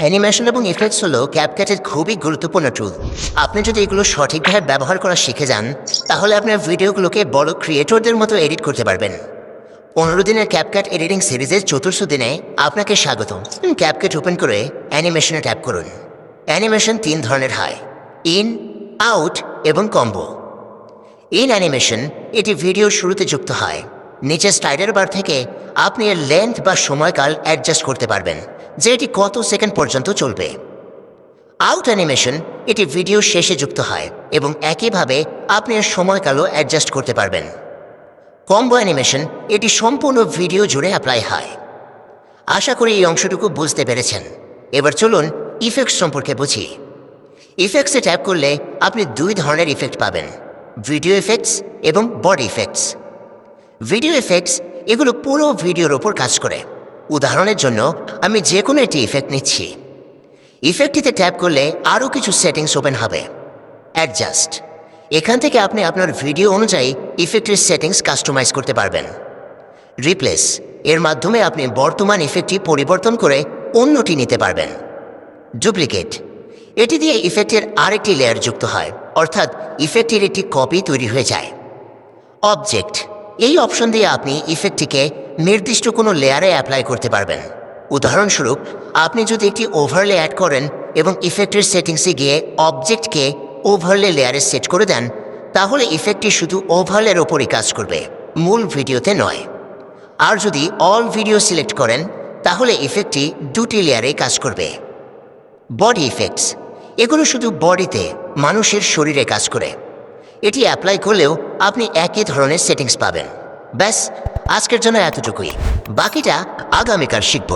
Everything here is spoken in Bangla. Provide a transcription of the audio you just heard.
অ্যানিমেশন এবং ইফেক্টস হলো ক্যাপকাটের খুবই গুরুত্বপূর্ণ টুল। আপনি যদি এগুলো সঠিকভাবে ব্যবহার করা শিখে যান, তাহলে আপনার ভিডিওগুলোকে বড় ক্রিয়েটরদের মতো এডিট করতে পারবেন। 15 দিনের ক্যাপকাট এডিটিং সিরিজের চতুর্থ দিনে আপনাকে স্বাগত। ক্যাপকাট ওপেন করে অ্যানিমেশনে ট্যাপ করুন। অ্যানিমেশন 3 ধরনের হয়: ইন, আউট এবং কম্বো। ইন অ্যানিমেশন এটি ভিডিওর শুরুতে যুক্ত হয়। নিচে স্লাইডার বার থেকে আপনি এর লেন্থ বা সময়কাল অ্যাডজাস্ট করতে পারবেন, যে এটি কত সেকেন্ড পর্যন্ত চলবে। আউট অ্যানিমেশন এটি ভিডিও শেষে যুক্ত হয় এবং একইভাবে আপনি এর সময়কালও অ্যাডজাস্ট করতে পারবেন। কম্বো অ্যানিমেশন এটি সম্পূর্ণ ভিডিও জুড়ে অ্যাপ্লাই হয়। আশা করি এই অংশটুকু বুঝতে পেরেছেন। এবার চলুন ইফেক্টস সম্পর্কে বুঝি। ইফেক্টসে ট্যাপ করলে আপনি 2 ধরনের ইফেক্ট পাবেন: ভিডিও এফেক্টস এবং বডি ইফেক্টস। ভিডিও এফেক্টস এগুলো পুরো ভিডিওর ওপর কাজ করে। উদাহরণের জন্য আমি যে কোনো একটি ইফেক্ট নিচ্ছি। ইফেক্টটিতে ট্যাপ করলে আরও কিছু সেটিংস ওপেন হবে। অ্যাডজাস্ট, এখান থেকে আপনি আপনার ভিডিও অনুযায়ী ইফেক্টের সেটিংস কাস্টমাইজ করতে পারবেন। রিপ্লেস, এর মাধ্যমে আপনি বর্তমান ইফেক্টটি পরিবর্তন করে অন্যটি নিতে পারবেন। ডুপ্লিকেট, এটি দিয়ে ইফেক্টের আরেকটি লেয়ার যুক্ত হয়, অর্থাৎ ইফেক্টের একটি কপি তৈরি হয়ে যায়। অবজেক্ট, এই অপশন দিয়ে আপনি ইফেক্টটিকে নির্দিষ্ট কোনো লেয়ারে অ্যাপ্লাই করতে পারবেন। উদাহরণস্বরূপ, আপনি যদি একটি ওভারলে অ্যাড করেন এবং ইফেক্টের সেটিংসে গিয়ে অবজেক্টকে ওভারলে লেয়ারে সেট করে দেন, তাহলে ইফেক্টটি শুধু ওভারলের ওপরই কাজ করবে, মূল ভিডিওতে নয়। আর যদি অল ভিডিও সিলেক্ট করেন, তাহলে ইফেক্টটি 2টি লেয়ারে কাজ করবে। বডি ইফেক্টস, এগুলো শুধু বডিতে, মানুষের শরীরে কাজ করে। এটি অ্যাপ্লাই করলেও আপনি একই ধরনের সেটিংস পাবেন। ব্যাস, আজকের জন্য এতটুকুই। বাকিটা আগামীকাল শিখব।